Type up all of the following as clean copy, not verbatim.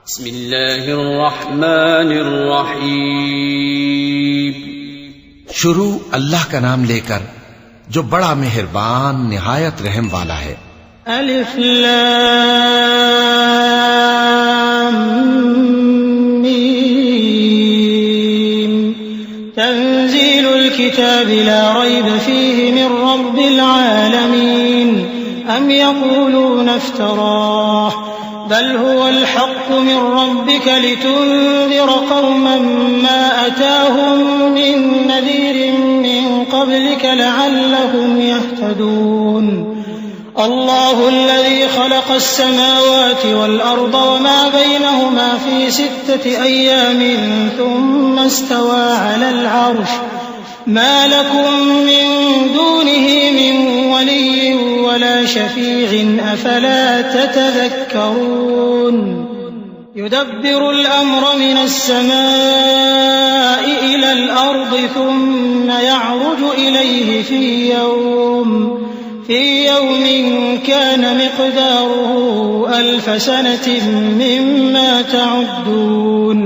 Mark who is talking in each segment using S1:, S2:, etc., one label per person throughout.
S1: बिस्मिल्लाहिर्रहमानिर्रहीम।
S2: शुरू अल्लाह का नाम लेकर जो बड़ा मेहरबान निहायत रहम वाला है।
S3: अलिफ लाम मीम तंजीलुल किताबि ला रैब फीहि मिन रब्बिल आलमीन अम यक़ूलूना इफ्तराह बल हुवल हक़्क़ु मिन रब्बिका लितुन्ज़िरा क़ौमन मा अताहुम मिन नज़ीरिन मिन क़ब्लिका लअल्लहुम यहतदून। अल्लाहु अल्लज़ी ख़लक़स समावाति वल अर्द वमा बैनहुमा फ़ी सित्तति अय्यामिन थुम्मा इस्तवा अलल अर्श मा लकुम मिन दूनिही मिन वलिय्यिन वला शफ़ी'इन अफ़ला ततज़क्करून। युदब्बिरुल अम्र मिनस समाइ इलल अर्दि थुम्मा यअरुजु इलैहि फ़ी यौमिन कान मिक़दारुहु अल्फ़ सनतिन मिम्मा तअुद्दून।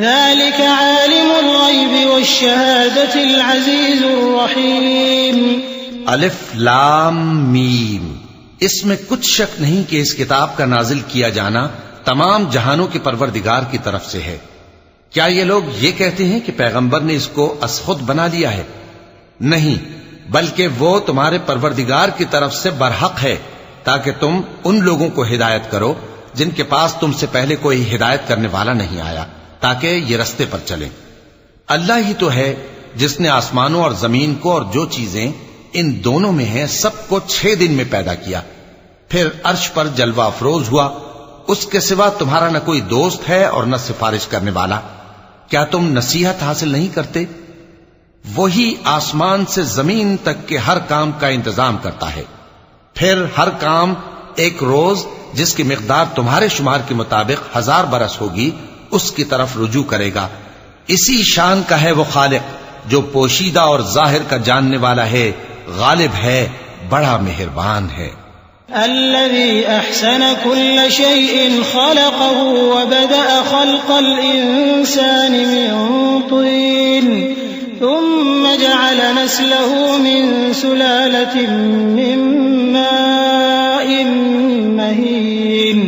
S3: ज़ालिक आलिमुल ग़ैबि वश्शहादतिल अज़ीज़ुर रहीम।
S2: अलिफ लाम मीम। इसमें कुछ शक नहीं कि इस किताब का नाजिल किया जाना तमाम जहानों के परवरदिगार की तरफ से है। क्या ये लोग ये कहते हैं कि पैगंबर ने इसको असखुद बना लिया है? नहीं, बल्कि वो तुम्हारे परवरदिगार की तरफ से बरहक है, ताकि तुम उन लोगों को हिदायत करो जिनके पास तुमसे पहले कोई हिदायत करने वाला नहीं आया, ताकि ये रस्ते पर चलें। अल्लाह ही तो है जिसने आसमानों और जमीन को और जो चीजें इन दोनों में हैं सबको 6 दिन में पैदा किया, फिर अर्श पर जलवा अफरोज हुआ। उसके सिवा तुम्हारा न कोई दोस्त है और न सिफारिश करने वाला। क्या तुम नसीहत हासिल नहीं करते? वही आसमान से जमीन तक के हर काम का इंतजाम करता है, फिर हर काम एक रोज जिसकी मिकदार तुम्हारे शुमार के मुताबिक 1000 बरस होगी उसकी तरफ रुजू करेगा। इसी शान का है वो खालिक जो पोशीदा और जाहिर का जानने वाला है, गालिब है, बड़ा मेहरबान है।
S3: अल्लज़ी अहसन कुल्ल शैइन खलक़हु व बदअ खल्क़ल इंसानि मिन तीन थुम्मा जअल नस्लहु मिन सुलालतिन मिन माइन महीन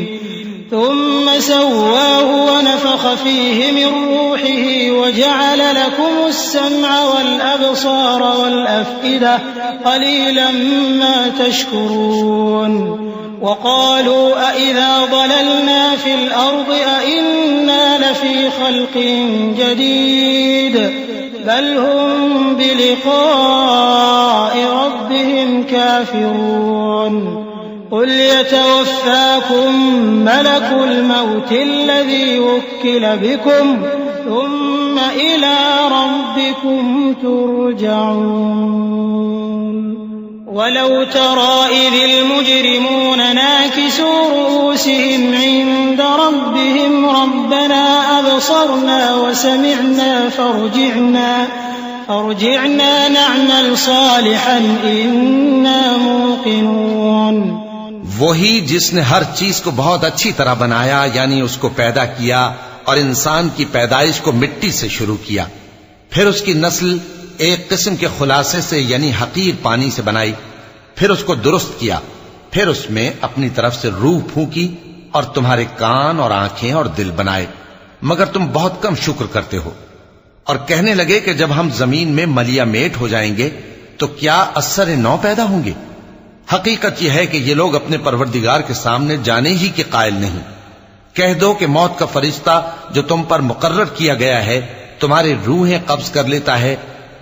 S3: थुम्मा सव्वाहु व नफ़ख़ फ़ीहि मिन रूहिही व जअल लकुमुस सम्अ वल अबसार वल अफ़इदा क़लीलन मा तशकुरून। वक़ालू अइज़ा ज़ललना फ़िल अर्ज़ि अइन्ना लफ़ी ख़ल्क़िन जदीद बल हुम बिलिक़ाइ रब्बिहिम काफ़िरून। क़ुल यतवफ़्फ़ाकुम मलकुल मौति अल्लज़ी वुक्किल बिकुम थुम्मा इला रब्बिकुम तुरजऊन। वलौ तरा इज़िल मुजरिमूना नाकिसू रूसिहिम इन्द रब्बिहिम रब्बना अबसरना व समिअना फर्जिअना नअमल सालिहन इन्ना मूक़िनून।
S2: वही जिसने हर चीज को बहुत अच्छी तरह बनाया, यानी उसको पैदा किया और इंसान की पैदाइश को मिट्टी से शुरू किया, फिर उसकी नस्ल एक किस्म के खुलासे से यानी हकीर पानी से बनाई, फिर उसको दुरुस्त किया, फिर उसमें अपनी तरफ से रूह फूंकी और तुम्हारे कान और आंखें और दिल बनाए, मगर तुम बहुत कम शुक्र करते हो। और कहने लगे कि जब हम जमीन में मलिया मेट हो जाएंगे तो क्या असर नौ पैदा होंगे। हकीकत यह है कि ये लोग अपने परवरदिगार के सामने जाने ही के कायल नहीं। कह दो कि मौत का फरिश्ता जो तुम पर मुकर्रर किया गया है तुम्हारी रूहें कब्ज कर लेता है,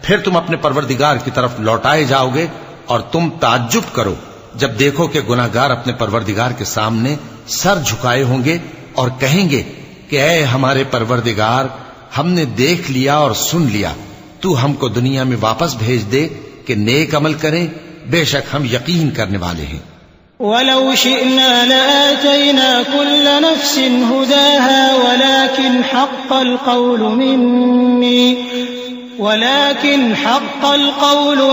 S2: फिर तुम अपने परवरदिगार की तरफ लौटाए जाओगे और तुम ताज्जुब करो जब देखो कि गुनाहगार अपने परवरदिगार के सामने सर झुकाए होंगे और कहेंगे कि ऐ हमारे परवरदिगार, हमने देख लिया और सुन लिया, तू हमको दुनिया में वापस भेज दे कि नेक अमल करें, बेशक हम यकीन करने वाले हैं।
S3: वलौ शिअना लआतैना कुल्ल नफ्सिन हुदाहा वलाकिन हक़्क़ल क़ौलु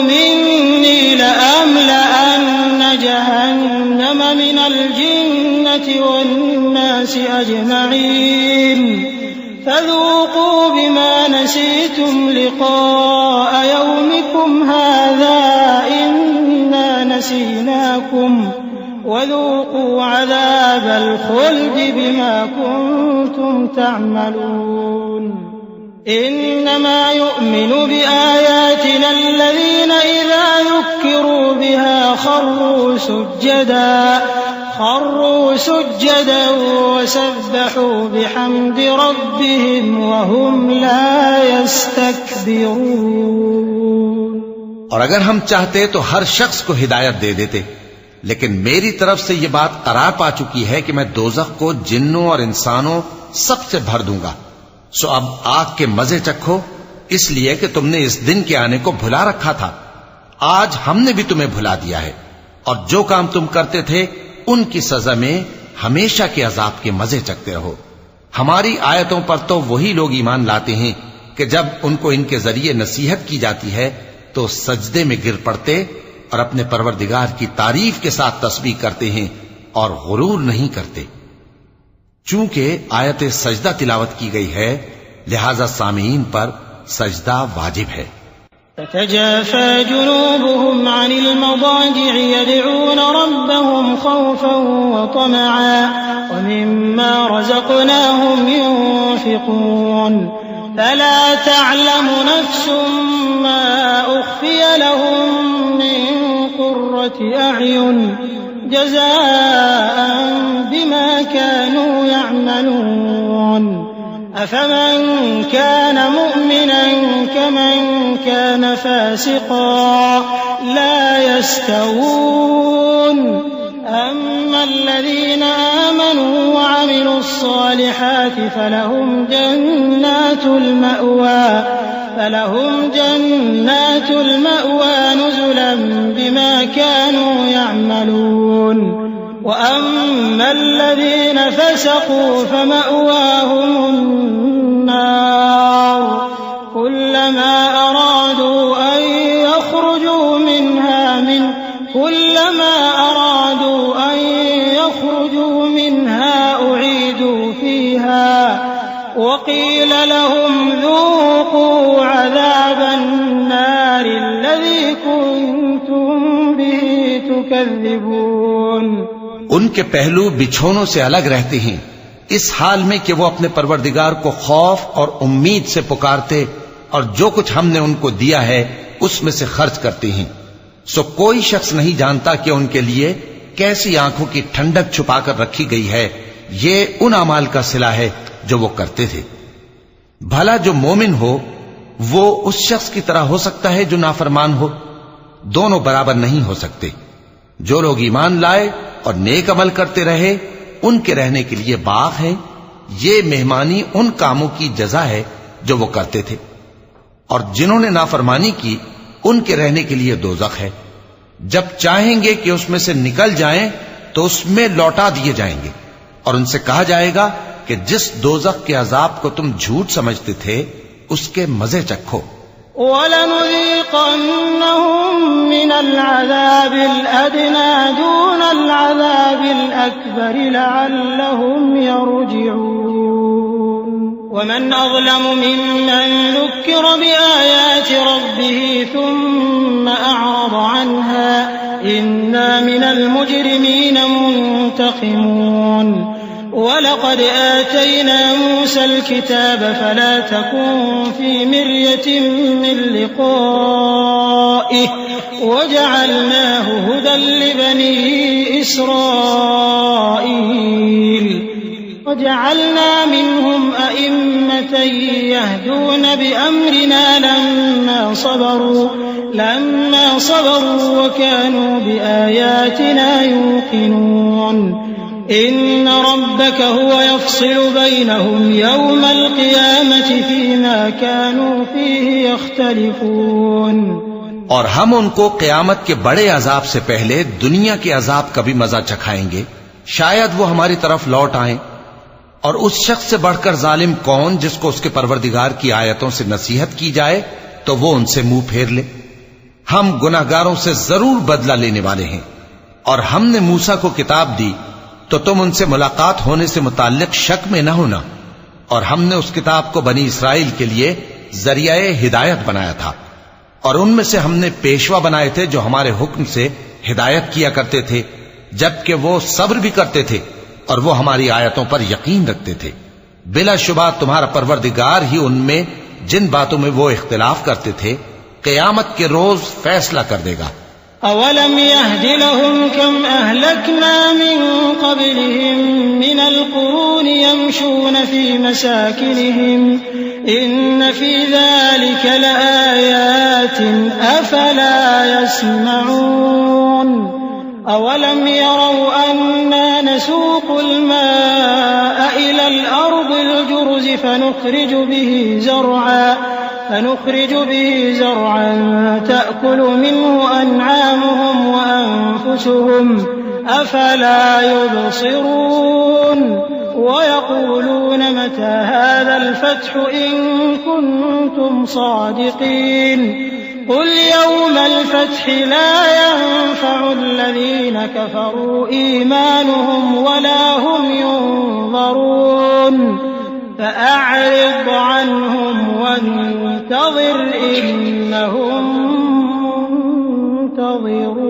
S3: मिन्नी लअमलअन्न जहन्नम मिनल जिन्नति الجنة والناس أجمعين فذوقوا بما نسيتم لقاء يومكم هذا إنا نسيناكم وذوقوا عذاب الخلد بما كنتم تعملون إنما يؤمن بآياتنا الذين إذا ذكروا بها خروا سجدا وسبحوا بحمد ربهم وهم لا يستكبرون।
S2: और अगर हम चाहते तो हर शख्स को हिदायत दे देते, लेकिन मेरी तरफ से यह बात करार पा चुकी है कि मैं दोज़ख को जिन्नों और इंसानों सबसे भर दूंगा। सो अब आग के मजे चखो, इसलिए कि तुमने इस दिन के आने को भुला रखा था। आज हमने भी तुम्हें भुला दिया है, और जो काम तुम करते थे उनकी सजा में हमेशा के अजाब के मजे चखते रहो। हमारी आयतों पर तो वही लोग ईमान लाते हैं कि जब उनको इनके जरिए नसीहत की जाती है तो सजदे में गिर पड़ते और अपने परवरदिगार की तारीफ के साथ तस्बीह करते हैं और गुरूर नहीं करते। चूंकि आयत सजदा तिलावत की गई है, लिहाजा सामीन पर सजदा वाजिब है।
S3: ततजाफा जुनूबुहुम अनिल मदाजि'i यद'ून रब्बहुम खौफन व तमअन व मिम्मा रज़क़नाहुम युनफ़िक़ून फला तअलमु नफ्सुम मा उख़फ़िय लहुम मिन क़ुर्रति अ'युन जज़ाअन बिमा कानू यअमलून अफमन कान मुअमिनन कमन कान फासिक़ा ला यस्तवून अम्मा الذين آمنوا وعملوا الصالحات فلهم جنات المأوى نزلا بما كانوا يعملون وأما الذين فسقوا فمأواهم النار كلما أرادوا أن يخرجوا منها أعيدوا فيها وقيل لهم ذوقوا عذاب النار الذي كنتم به تكذبون।
S2: उनके पहलू बिछोनों से अलग रहते हैं, इस हाल में कि वो अपने परवरदिगार को खौफ और उम्मीद से पुकारते और जो कुछ हमने उनको दिया है उसमें से खर्च करते हैं। सो कोई शख्स नहीं जानता कि उनके लिए कैसी आंखों की ठंडक छुपाकर रखी गई है। ये उन अमाल का सिला है जो वो करते थे। भला जो मोमिन हो वो उस शख्स की तरह हो सकता है जो नाफरमान हो? दोनों बराबर नहीं हो सकते। जो लोग ईमान लाए और नेक अमल करते रहे उनके रहने के लिए बाग है। ये मेहमानी उन कामों की जजा है जो वो करते थे, और जिन्होंने नाफरमानी की उनके रहने के लिए दोज़ख है। जब चाहेंगे कि उसमें से निकल जाएं तो उसमें लौटा दिए जाएंगे और उनसे कहा जाएगा कि जिस दोज़ख के अजाब को तुम झूठ समझते थे उसके मजे चखो।
S3: वलनुज़ीक़न्नहुम मिनल अज़ाबिल अदना दूनल अज़ाबिल अकबर लअल्लहुम यरजिऊन वमन अज़लमु मिम्मन ज़ुक्किर बिआयाति रब्बिहि थुम्मा अअरज़ अन्हा इन्ना मिनल मुजरिमीन मुंतक़िमून। वलक़द आतैना मूसल किताब फला तकुन फी मिर्यतिन मिन लिक़ाइहि वजअलनाहु हुदन लिबनी इस्राईल वजअलना मिनहुम अइम्मतन यहदून बिअम्रिना लम्मा सबरू वकानू बिआयातिना यूक़िनून। इन्न रब्बक हुवा यफ़्सिलु बैनहुम यौमल क़ियामति फ़ीमा कानू फ़ीहि यख़्तलिफ़ून।
S2: और हम उनको क़यामत के बड़े अजाब से पहले दुनिया के अजाब का भी मजा चखाएंगे, शायद वो हमारी तरफ लौट आएं। और उस शख्स से बढ़कर जालिम कौन जिसको उसके परवरदिगार की आयतों से नसीहत की जाए तो वो उनसे मुंह फेर ले। हम गुनाहगारों से जरूर बदला लेने वाले हैं। और हमने मूसा को किताब दी तो तुम उनसे मुलाकात होने से मुताल्लिक शक में न होना। और हमने उस किताब को बनी इसराइल के लिए जरियाए हिदायत बनाया था, और उनमें से हमने पेशवा बनाए थे जो हमारे हुक्म से हिदायत किया करते थे, जबकि वो सब्र भी करते थे और वो हमारी आयतों पर यकीन रखते थे। बिलाशुबा तुम्हारा परवरदिगार ही उनमें जिन बातों में वो इख्तिलाफ करते थे क़यामत के रोज फैसला कर देगा।
S3: अवलम यहदि लहुम कम अहलकना मिन क़ब्लिहिम मिनल क़ुरूनि यमशून फी मसाकिनिहिम इन्न फी ज़ालिका लआयातिन अफला यस्मऊन अवलम यरौ अन्ना नसूक़ुल माअ इलल अर्दिल जुरज़ि فنخرج به زرعا تأكل منه أنعامهم وأنفسهم أفلا يبصرون ويقولون متى هذا الفتح إن كنتم صادقين قل يوم الفتح لا ينفع الذين كفروا إيمانهم ولا هم ينظرون فأعرض عنهم وانتظر إنهم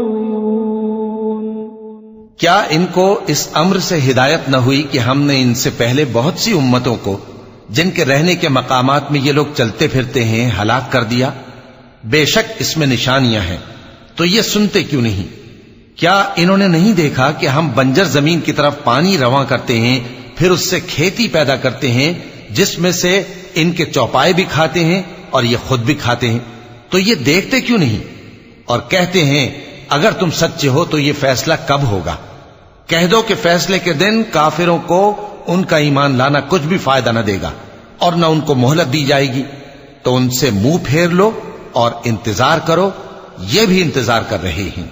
S3: منتظرون।
S2: क्या इनको इस अम्र से हिदायत न हुई कि हमने इनसे पहले बहुत सी उम्मतों को जिनके रहने के मकामात में ये लोग चलते फिरते हैं हलाक कर दिया? बेशक इसमें निशानियां हैं, तो ये सुनते क्यों नहीं? क्या इन्होंने नहीं देखा कि हम बंजर जमीन की तरफ पानी रवां करते हैं, फिर उससे खेती पैदा करते हैं जिसमें से इनके चौपाए भी खाते हैं और ये खुद भी खाते हैं? तो ये देखते क्यों नहीं और कहते हैं अगर तुम सच्चे हो तो ये फैसला कब होगा? कह दो कि फैसले के दिन काफिरों को उनका ईमान लाना कुछ भी फायदा न देगा और न उनको मोहलत दी जाएगी। तो उनसे मुंह फेर लो और इंतजार करो, ये भी इंतजार कर रहे हैं।